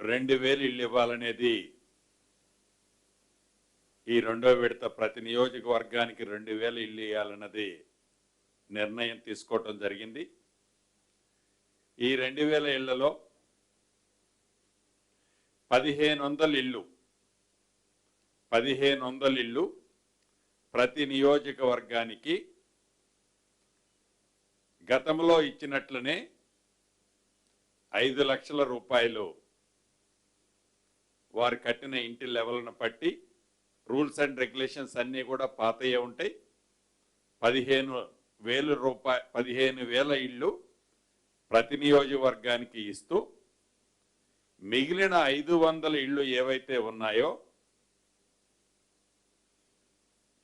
2000 ఇళ్ళు ఇవ్వాలనేది ఈ రెండో విడత ప్రతి నియోజకవర్గానికి 2000 ఇళ్ళు ఇవ్వాలన్నది నిర్ణయం తీసుకోవటం జరిగింది. ఈ 2000 ఇళ్లలో 1500 ఇళ్ళు ప్రతి నియోజకవర్గానికి గతంలో ఇచ్చినట్లనే 5 లక్షల రూపాయలు వారు కట్టిన ఇంటి లెవెల్ను బట్టి రూల్స్ అండ్ రెగ్యులేషన్స్ అన్నీ కూడా పాతయ్యే ఉంటాయి. 15,000 ఇళ్ళు ప్రతి నియోజకవర్గానికి ఇస్తూ మిగిలిన 500 ఇళ్ళు ఏవైతే ఉన్నాయో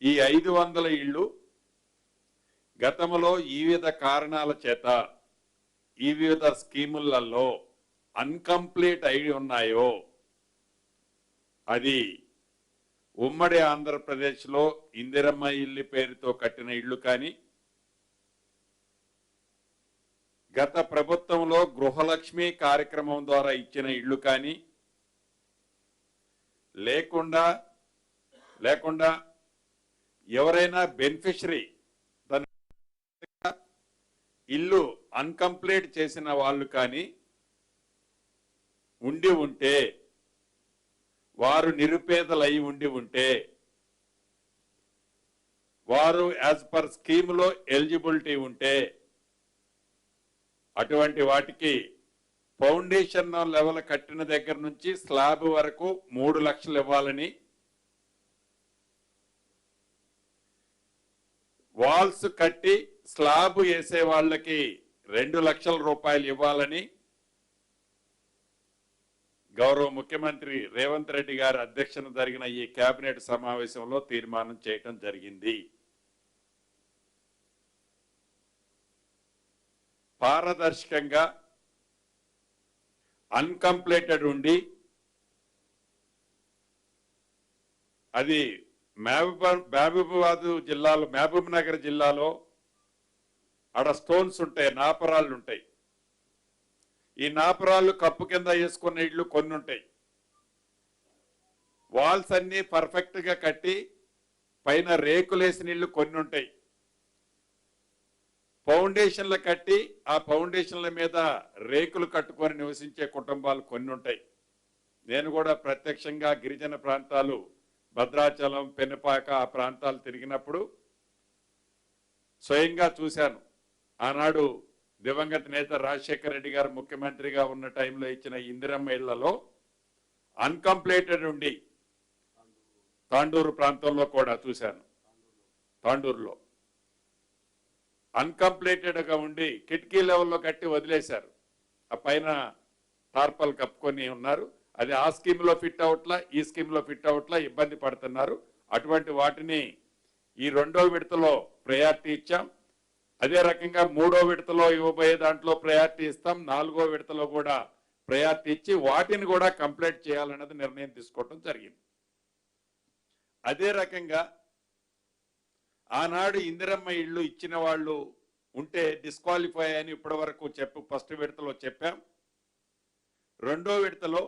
ఈ 500 ఇళ్ళు గతంలో ఈ వివిధ కారణాల చేత ఈ వివిధ స్కీములలో అన్కంప్లీట్ అయి ఉన్నాయో అది ఉమ్మడి ఆంధ్రప్రదేశ్లో ఇందిరమ్మ ఇల్లు పేరుతో కట్టిన ఇళ్ళు కానీ గత ప్రభుత్వంలో గృహలక్ష్మి కార్యక్రమం ద్వారా ఇచ్చిన ఇళ్ళు కానీ లేకుండా ఎవరైనా బెనిఫిషరీ తన ఇల్లు అన్కంప్లీట్ చేసిన వాళ్ళు కానీ ఉండి ఉంటే వారు నిరుపేదలు అయి ఉంటే వారు యాజ్ పర్ స్కీమ్లో ఎలిజిబిలిటీ ఉంటే అటువంటి వాటికి ఫౌండేషన్ లెవెల్ కట్టిన దగ్గర నుంచి స్లాబ్ వరకు 3 లక్షలు ఇవ్వాలని, వాల్స్ కట్టి స్లాబ్ వేసే వాళ్ళకి 2 లక్షల రూపాయలు ఇవ్వాలని గౌరవ ముఖ్యమంత్రి రేవంత్ రెడ్డి గారి అధ్యక్షతన జరిగిన ఈ కేబినెట్ సమావేశంలో తీర్మానం చేయటం జరిగింది. పారదర్శకంగా అన్కంప్లీటెడ్ ఉండి అది మహబూబ్ నగర్ జిల్లాలో ఆడ స్టోన్స్ ఉంటాయి, నాపరాళ్ళు ఉంటాయి. ఈ నాపరాళ్ళు కప్పు కింద వేసుకున్న ఇళ్ళు కొన్ని ఉంటాయి. వాల్స్ అన్ని పర్ఫెక్ట్ గా కట్టి పైన రేకులేసిన ఇళ్ళు కొన్ని ఉంటాయి. ఫౌండేషన్లు కట్టి ఆ ఫౌండేషన్ల మీద రేకులు కట్టుకొని నివసించే కుటుంబాలు కొన్ని ఉంటాయి. నేను కూడా ప్రత్యక్షంగా గిరిజన ప్రాంతాలు భద్రాచలం, పెనుపాక ఆ ప్రాంతాలు తిరిగినప్పుడు స్వయంగా చూశాను. ఆనాడు దివంగత నేత రాజశేఖర రెడ్డి గారు ముఖ్యమంత్రిగా ఉన్న టైంలో ఇచ్చిన ఇందిరమ్మ ఇళ్లలో అన్కంప్లీటెడ్ ఉండి తాండూరు ప్రాంతంలో కూడా చూశాను. తాండూరులో అన్కంప్లీటెడ్ గా ఉండి కిటికీ లెవెల్లో కట్టి వదిలేశారు. ఆ పైన టార్పల్ కప్పుకొని ఉన్నారు. అది ఆ స్కీమ్ లో ఫిట్ అవట్లా, ఈ స్కీమ్ లో ఫిట్ అవట్లా, ఇబ్బంది పడుతున్నారు. అటువంటి వాటిని ఈ రెండో విడతలో ప్రయారిటీ ఇచ్చాం. అదే రకంగా మూడో విడతలో ఇవ్వబోయే దాంట్లో ప్రయారిటీ ఇస్తాం. 4వ విడతలో కూడా ప్రయారిటీ ఇచ్చి వాటిని కూడా కంప్లీట్ చేయాలన్నది నిర్ణయం తీసుకోవడం జరిగింది. అదే రకంగా ఆనాడు ఇందిరమ్మ ఇళ్ళు ఇచ్చిన వాళ్ళు ఉంటే డిస్క్వాలిఫై అని ఇప్పటి వరకు ఫస్ట్ విడతలో చెప్పాం. రెండో విడతలో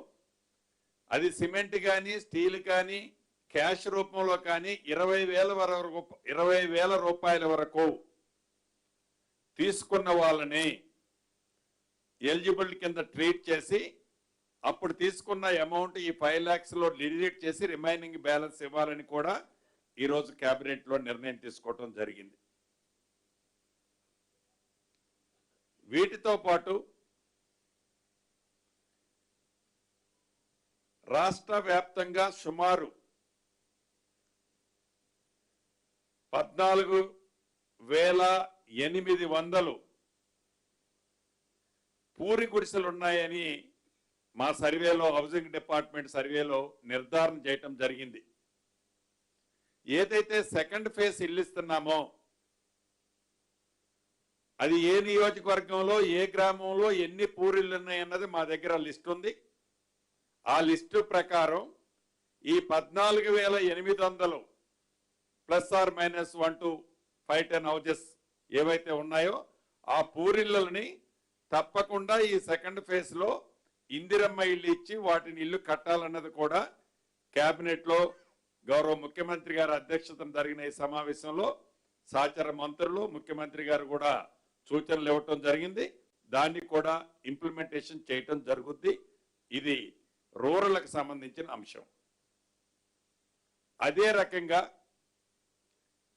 అది సిమెంట్ కానీ స్టీల్ కానీ క్యాష్ రూపంలో కానీ 20,000 రూపాయల వరకు తీసుకున్న వాళ్ళని ఎలిజిబుల్ కింద ట్రీట్ చేసి అప్పుడు తీసుకున్న అమౌంట్ ఈ 5 lakhs లో డిలీట్ చేసి రిమైనింగ్ బ్యాలెన్స్ ఇవ్వాలని కూడా ఈరోజు కేబినెట్ లో నిర్ణయం తీసుకోవడం జరిగింది. వీటితో పాటు రాష్ట్ర వ్యాప్తంగా సుమారు 14,800 పూరి గుడిసెలు ఉన్నాయని మా సర్వేలో, హౌసింగ్ డిపార్ట్మెంట్ సర్వేలో నిర్ధారణ చేయటం జరిగింది. ఏదైతే సెకండ్ ఫేజ్ ఇల్లు ఇస్తున్నామో అది ఏ నియోజకవర్గంలో, ఏ గ్రామంలో ఎన్ని పూరిళ్ళు ఉన్నాయన్నది మా దగ్గర లిస్ట్ ఉంది. ఆ లిస్టు ప్రకారం ఈ 14,800 ±1 to 5-10 హౌజెస్ ఏవైతే ఉన్నాయో ఆ పూరిళ్ళని తప్పకుండా ఈ సెకండ్ ఫేజ్ లో ఇందిరమ్మ ఇల్లు ఇచ్చి వాటిని ఇల్లు కట్టాలన్నది కూడా కేబినెట్ లో గౌరవ ముఖ్యమంత్రి గారి అధ్యక్షతన జరిగిన ఈ సమావేశంలో సహచర మంత్రులు ముఖ్యమంత్రి గారు కూడా సూచనలు ఇవ్వటం జరిగింది. దాన్ని కూడా ఇంప్లిమెంటేషన్ చేయటం జరుగుద్ది. ఇది రూరల్కి సంబంధించిన అంశం. అదే రకంగా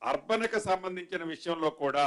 అర్బన్కి సంబంధించిన విషయంలో కూడా